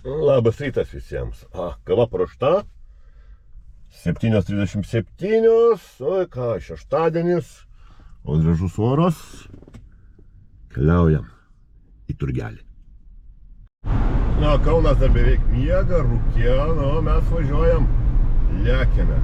Labas rytas visiems. Kava paruošta. 7:37. O ką, šeštadienis. O gražus oras. Keliaujam į turgelį. Kaunas dar beveik miega, rūkė. Mes važiuojam. Lekiame.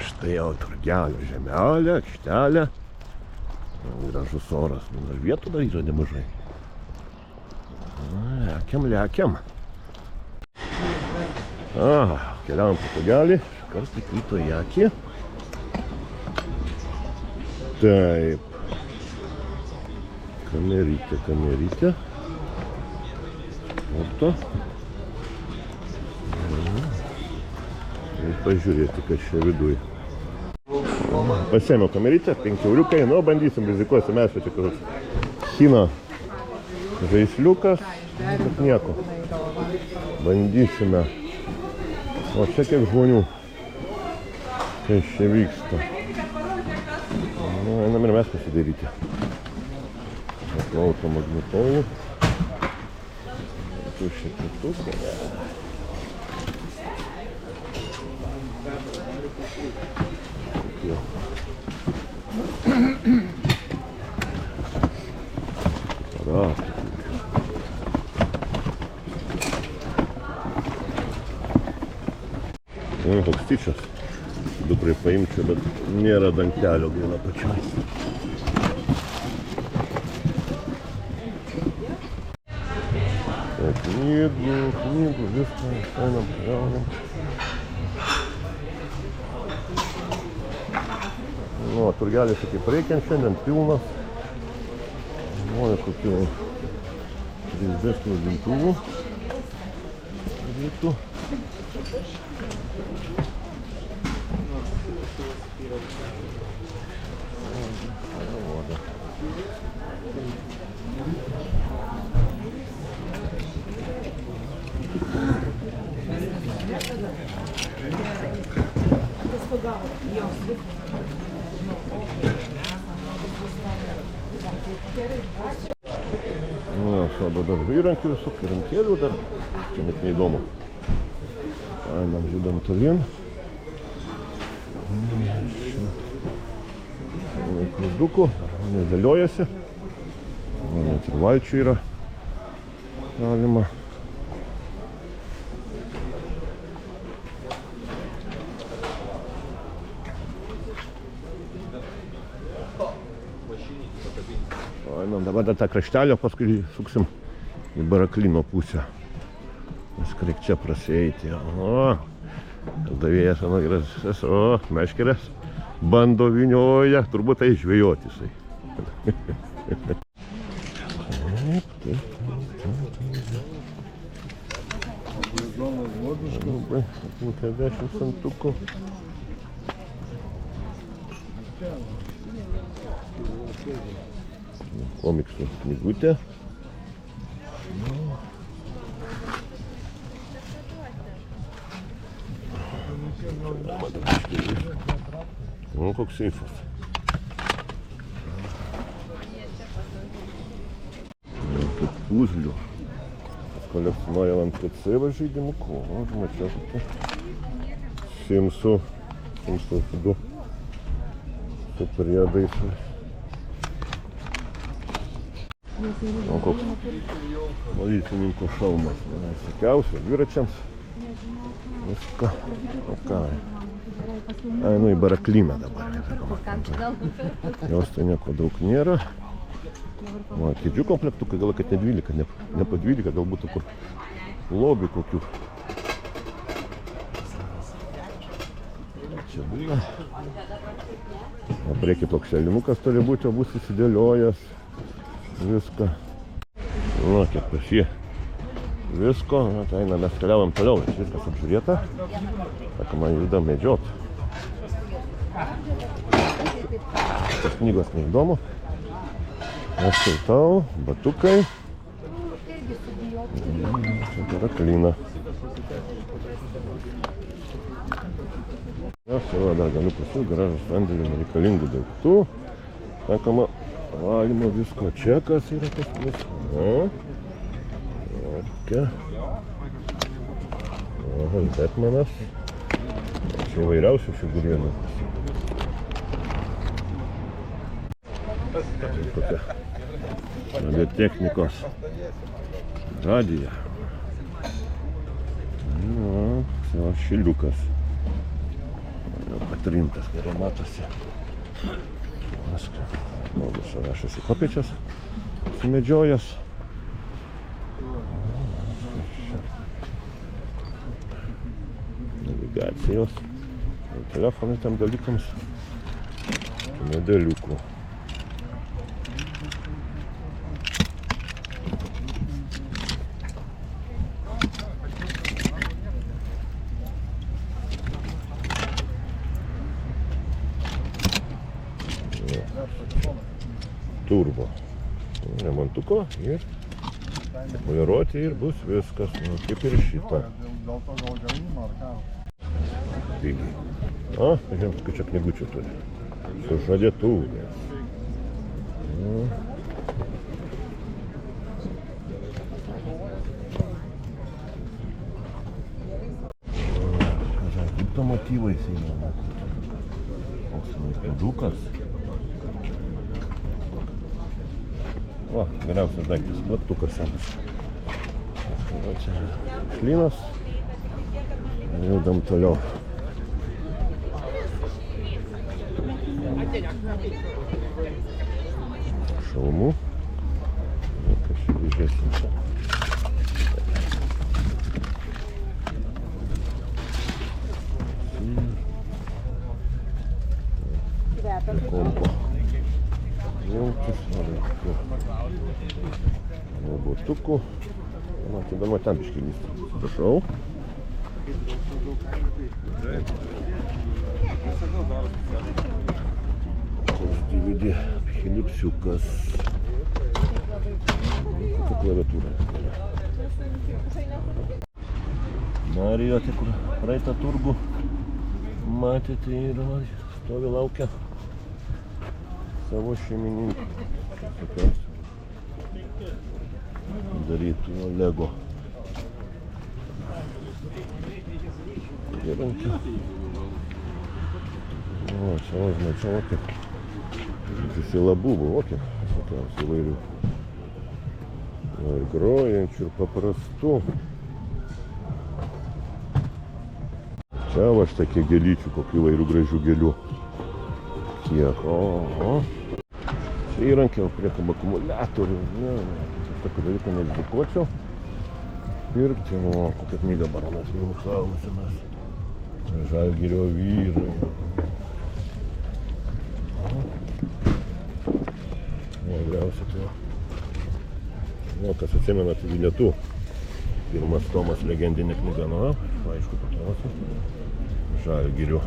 Štai jau turgelio žemelė, aikštelė. Gražus oras. Dar vietų dar yra nemažai. Lekiam. Keliaujam po turgelį. Iškart įkrito į akį. Taip. Kamerytė. Sporto. Ir pažiūrėti, kas čia viduj. Pasėmiau kamerytę, 5 euriukai. Bandysim, rizikuosim, mes čia kažkoks kino žaisliukas, bet nieko. Bandysime. O čia kiek žmonių. Kas čia vyksta. Einam ir mes pasidaryti. Paklausom magnetolų. Tušia kitus. Koks tyčias. Dukrai paimčiau, bet nėra dangtelio gaila pačioj. Knygų, viską, einam, keliaujam. Turgelis kaip reikiant šiandien pilnas. Kokių 3D spausdintuvų. Rytų. Šodo dar įrankių visų, įrankėlių dar. Čia net neįdomu. Einam, judam tolyn. Klausdukų, nedėliojasi. Net ir valčių yra galima. Dabar dar tą kraštelę, paskui suksim į Baraklino pusę. Skreik čia prasieiti. Davėjas, gražas, meškerės bando vinioja, turbūt tai žvejoti jisai. Labai, 50 centukų. Komiksų knygutė. Koks seifas. Puzlių. Kolekcionuoja NPC žaidimų. Mačiau kokie. Simsų 2 superjadais. Koks policininko šalmas. Visokiausių dviračiams. Viską. Einu į Barakliną dabar. Jos tai nieko daug nėra. Kėdžių komplektukai, gal kad ne 12, ne po 12, gal būtų kur lobių kokių. Čia būna. Prieki toks šelinukas turi būti, o bus įsidėliojęs. Viską. Kiek pasie. Visko. Tai mes keliaujam toliau. Viskas apžiūrėta. Sakoma, judam medžiot. Tas knygos neįdomu. Aš skaitau. Batukai. Čia Baraklina. Dar galiu pasiūlyti garažas sandėlių reikalingų daiktų. Sakoma, valymo visko. Čia kas yra pas mus? tokia. Aha, Batmanas. Čia įvairiausių figūrėlių. Tokia radiotechnikos radija. O šiliukas. Jau patrintas, gerai matosi. Žmogus rašasi kopėčias, sumedžiojęs. Navigacijos. Telefonai tam dalykams. Medaliukų. Turbo. Remontuko ir poliruoti ir bus viskas, kaip ir šitą. Lygiai. O, žiūrėjom, kad čia knygučių turi. Sužadėtuvės. Egipto motyvais įmama. Koks laikrodukas. O, geriausias daiktas, plaktukas senas. O čia šlynas. Judam toliau. Šalmų. Kažkaip žiūrėsim čia. Kompo. Jaučius. Robotukų. Matydama ten biškėlys. Prašau. DVD Philipsiukas. Kokia klaviatūra. Mario, tai kur praeitą turgų matėte ir stovi laukia savo šeimininkų. Darytų Lego. Įrankį. O, čia užmačiau, kaip susilabų buvo, visokiausių įvairių. Ir grojančių, ir paprastų. Čia va štai gėlyčių, kokių įvairių gražių gėlių. Kiek, o. Čia įrankiai, priekam akumuliatorių. Tokių dalykų neegzikuočiau. Pirkti, o, kokią knygą Baronas Miunchausenas. Žalgirio vyrai. Galiausiai tai. O, kas atsimenat Vinetų. Pirmas tomas legendinė knyga, nu, aišku, patrausiu. Žalgirio.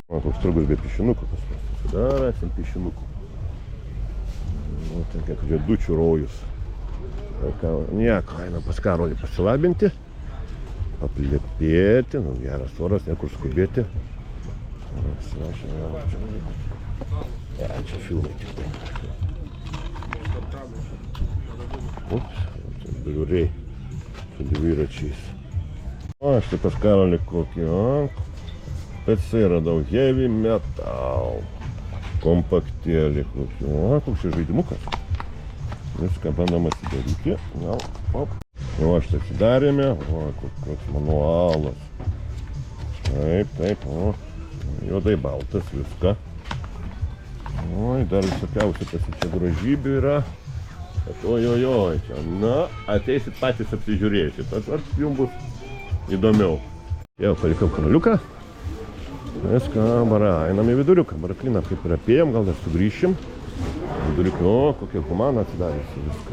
O, koks turgus be piešinukų. Dar esam piešinukų. O, ten kiek žiedučių rojus. Nieko, eina pas Karolį pasilabinti. Aplepėti, nu, geras oras, niekur skubėti. Čia filmai tik tai. Ups, čia biuriai su dviračiais. O, štai pas Karolį kokį, PC radau heavy metal. Kompaktėlį kokį, koks čia žaidimukas. Viską bandom atsidaryti, gal, op. O, štai atsidarėme, o, koks manualas. Taip, o, juodai baltas viską. Oi, dar visokiausių čia grožybių yra. Ojojoj, čia, na, ateisit patys apsižiūrėsit, ar jums bus įdomiau. Jau palikau kanaliuką. Viską, bara, einam į viduriuką, barakliną kaip ir apėjom, gal dar sugrįšim. Viduriuką, o, kokia humana atsidarėsi viską.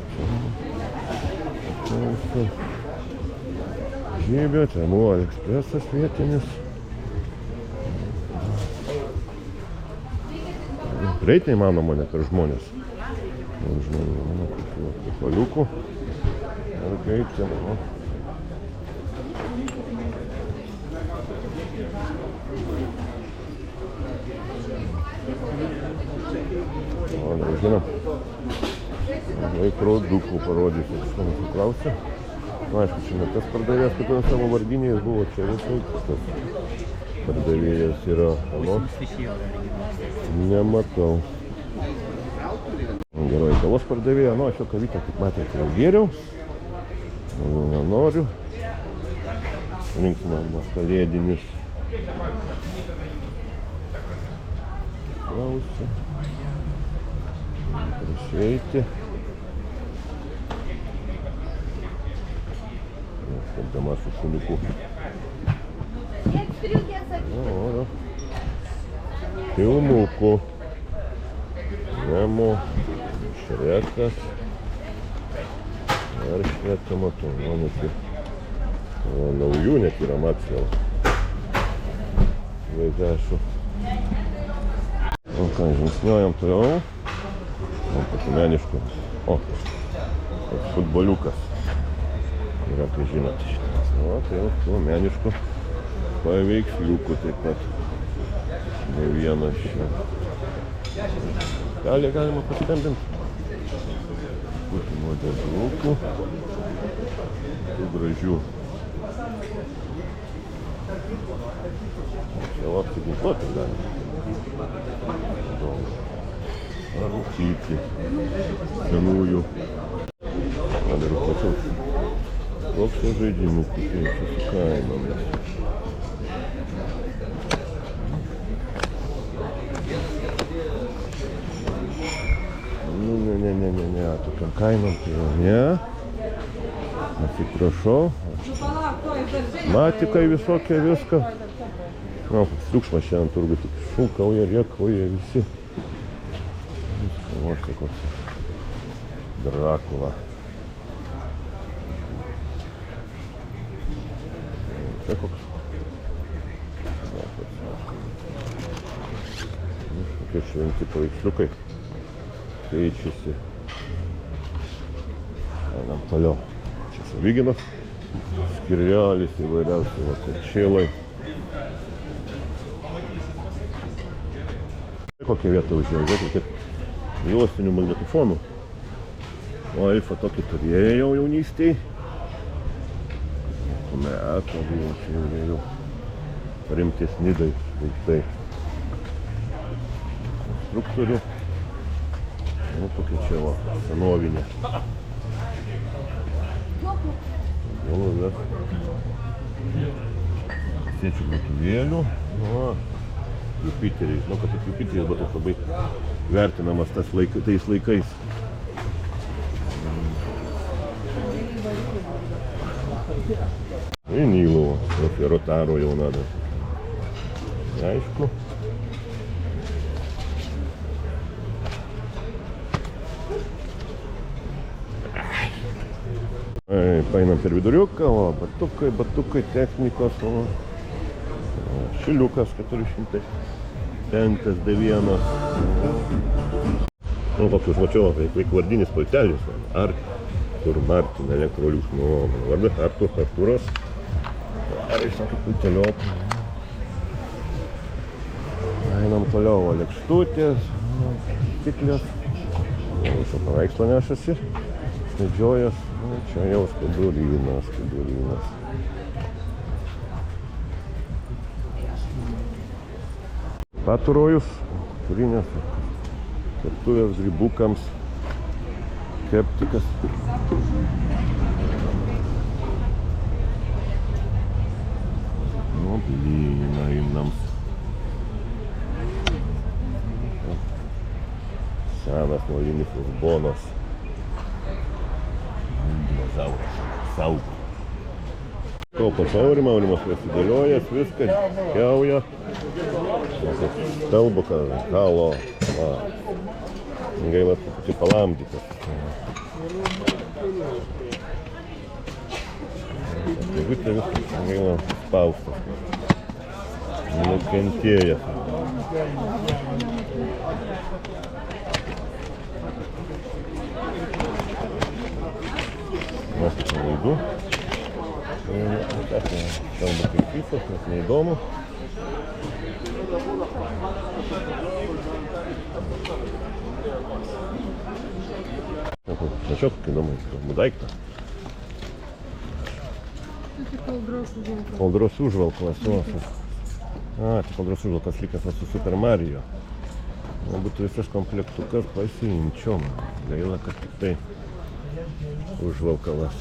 Žybė, čia buvo ekspresas vietinis. Greit neįmanoma net per žmonės. Žinoma, kokių paliukų. Ar greit čia, o. O, nežinau. Laikrodukų parodysiu, kažką mūsų klausia. Aišku, čia ne tas pardavėjas, kad savo vardinės buvo, čia visai tas pardavėjas yra. Nematau. Gerai, kavos pardavėja, nu, aš jau kavytę, kaip matėte, jau geriau. Jau nenoriu. Linksmanas kalėdinis. Klausia. Prašeiti. Dama su šuniuku. Filmukų. Nemo. Šrekas. Ar šreką matau. Naujų net yra Maksvėl. Vaidašu. O ką, žingsniuojam toliau. Pasimeniškų. O, toks futboliukas. Yra, kai žinote šitas. O, tai jau tų meniškų paveiksliukų taip pat. Ne vienas čia. Galima pasitempinti. Putimo dėžukų. Tų gražių. Čia apsiginkluoti galima. Ar rūkyti. Senųjų. Gal ir plačiau. Koks čia žaidimų kutėčių su kainomis. Nu, ne, tokiam kainom tai jau ne. Atsiprašau. Matikai visokie viską. Nu, triukšmas šiandien turbūt tik šūkauja, riekauja visi. Viską, o štai koks Drakula. Čia koks. Kokie šventi paveiksliukai. Keičiasi. Einam toliau. Čia Savyginas. Skirrelis įvairiausi vakarčėlai. Kokią vietą užėjau, žiūrėkit, juostinių magnetofonų. O Alfa tokį turėjau jaunystėj. Metų buvo čia jau rimtesni daiktai. Konstruktorių. Nu, tokia čia va, senovinė. Galvės. Sėčių grotuvėlių. Jupiteriai. Žinau, kad Jupiteris buvo toks labai vertinamas tais laikais. Vinylų, Rotaro jau nada. Aišku. Paeinam per viduriuką, o batukai, technikos, o šiliukas 400. Tenkas D1. Nu, toks užmačiau, kaip vardinis pultelis. Artur Martin Elektrolius. Nu, mano vardas Arturas. Ar iš tokį pulteliopą. Einam toliau, lėkštutės, stiklės. Visą paveikslą nešasi. Medžiojas. Čia jau skudurynas. Paturojus, turinės, keptuvės grybukams, keptikas. Nu, blynai imnams. Senas molinis urbonas. Dinozauras, saugo. Kaupas Aurimas prasidėliojas, viskas, kiauja. Stelbuka, halo, gaila truputį palamdytas. Viskas gaila spaustas. Nukentėjęs. Mes tik nelaidu. Kalba kaip pysas, nes neįdomu. Tačiau kokį įdomų daiktą. Kaldros užvalkalas. Tai Kaldros užvalkas likęs su Super Mario. Būtų visas komplektukas pasiimčiom. Gaila, kad tik tai užvalkalas.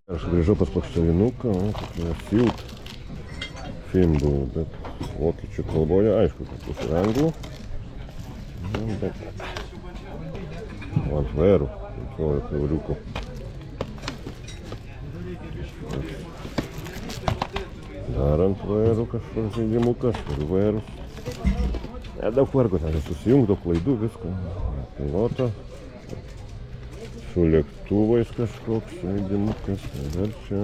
Aš grįžau pas plokštelinuką, tokia Silt film buvo, bet vokiečių kalboje, aišku, kad bus ir anglų. Bet ant vairų, 15 euriukų. Dar ant vairų kažkoks žaidimukas ir vairus. Daug vargo, ten susijung, daug klaidų, viską. Pilotą. Su lėktuvais kažkoks žaidimukas. Dar čia,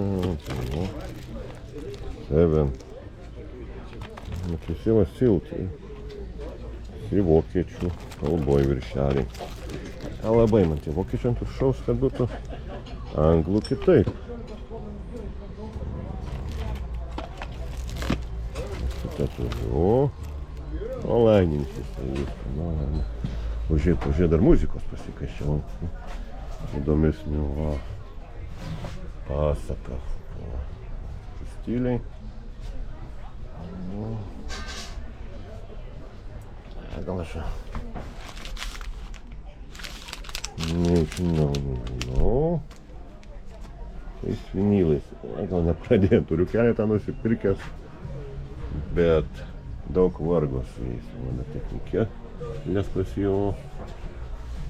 Seven. Visi va Silt. Visi vokiečių kalboj viršeliai. Labai man tie vokiečių ant viršaus, kad būtų anglų kitaip. O laininkis, tai viską, Užėjai dar muzikos pasikaiščiau. Įdomesnių, pasaka. Stiliai. Gal aš... Nežinau. Tais vinylais. Gal nepradėjau, turiu keletą nusipirkęs. Bet daug vargo su jais. Mano technikė. Nes pasijau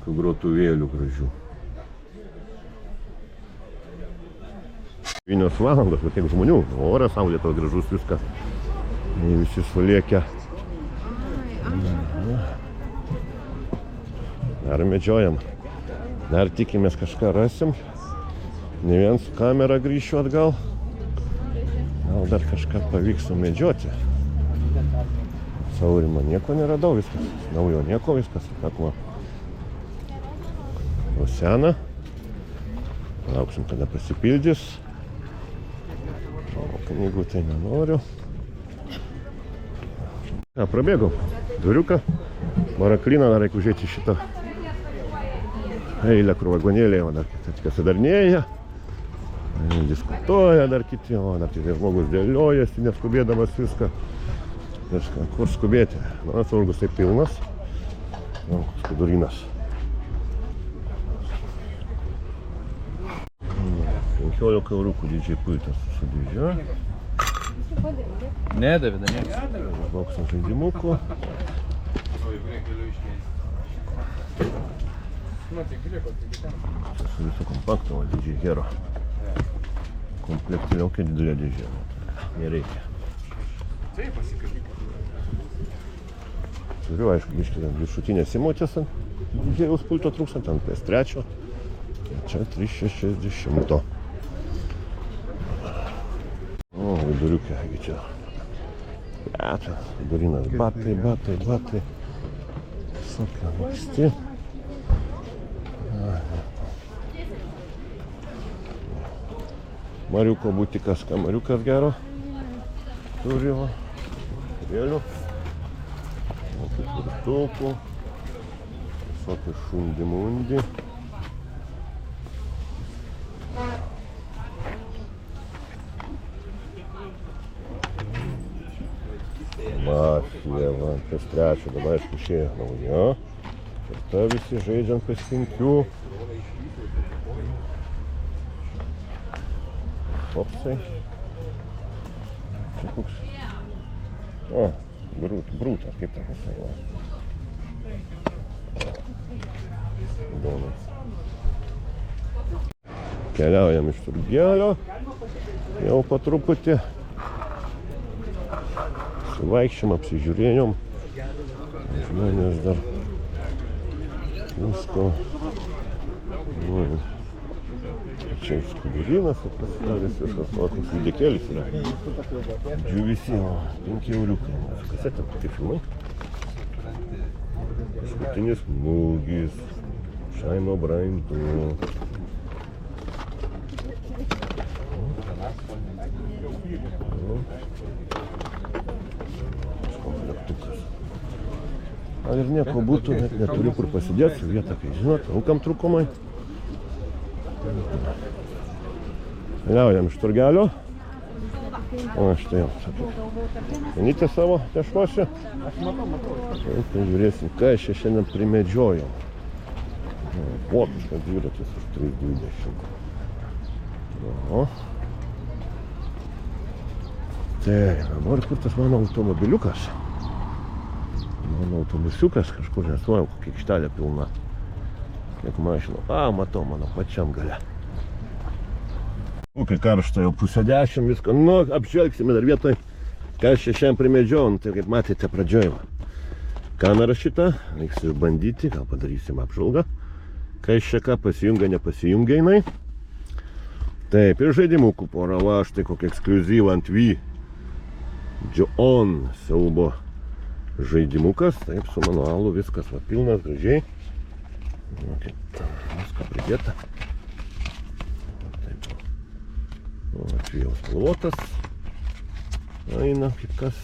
grotuvėlių gražių. 9 valandos, bet tiek žmonių. Oras, saulėtas gražus, viskas. Visi sulėkia. Dar medžiojam. Dar tikimės kažką rasim. Ne vien su kamera grįšiu atgal. Gal dar kažką pavyks sumedžioti. Saurimo nieko neradau, viskas. Naujo nieko, viskas. Akva. Rusena. Lauksim, kada pasipildys. O knygų tai nenoriu. Prabėgau. Duriuką. Maraklyną dar reikia užėti šitą eilę, kur vagonėlėje. Dar kiti pasidarnėja. Diskutuoja dar kiti. Dar kiti žmogus dėliojasi, neskubėdamas viską. Kur skubėti? Mano turgus tai pilnas. Skudurinas. 15 eurukų didžiai puitas su didžia. Ne, Davida, ne. Boksam žaidimukų. Su viso kompakto, didžiai Hero. Komplektyliaukia didelė didžia. Nereikia. Turiu, aišku, biškį viršutinės įmotės ant didžiaus pulto trūkstant, ant PS3. Čia 360. O, viduriukė, čia. Vidurinas, batai. Visokie anksti. Mariuko butikas, kamariukas gero. Turi, vėlių. Pirtukų. Visokie šundimundi. Mafija, va, PS3, dabar aišku išėjo nauja. Ir ta visi žaidžiant PS5. Popsai. Čia koks... O, brūtas, kaip ta visai. Įdomus. Keliaujam iš turgelio. Jau po truputį. Vaikščiam, apsižiūrėjom. Žmonės dar visko. Čia skudurinas, pasidarys viskas, o koks lydekėlis yra. Džiuvisi, 5 euriukai. Kasetė, kokie filmai. Paskutinis smūgis. Šaino Braintų. Ar ir nieko būtų, net neturiu kur pasidėti, vietą, kai žinot, aukam trūkumai. Keliaujam iš turgelio. O, štai jau. Anytė savo tešuosi. Tai žiūrėsim, ką aš čia šiandien primedžiojau. Vokiškas dviratis už 3,20. O. Tai, dabar kur tas mano automobiliukas? Mano autobusiukas kažkur, nesuojau, kokia aikštelė pilna. Kiek mašinų. Matau, mano pačiam gale. Kai karšta jau 9:30 viską. Nu, apžvelgsime dar vietoj, ką aš čia šiandien primedžiojau. Tai kaip matėte pradžioj. Kamera šita, reiks bandyti, gal padarysim apžvalgą. Kai čia ką pasijungia, nepasijungia jinai. Taip, ir žaidimukų pora, va, štai kokia ekskliuzyva ant V. Joon siaubo žaidimukas, taip, su manualu viskas, va, pilnas, gražiai. Viską pridėta. Taip, o, čia jau spalvotas. Eina, kaip kas.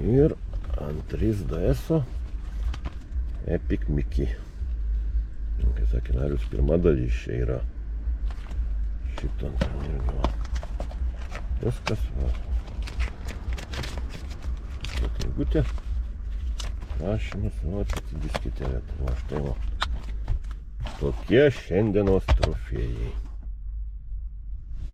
Ir ant 3DS-o Epic Mickey. Kaip sakė Narius, pirma dalis čia yra. Šito ant irgi va. Viskas va. Šitą knygutė. Rašymas, va, čia disketėlė. Va, štai va. Tokie šiandienos trofėjai.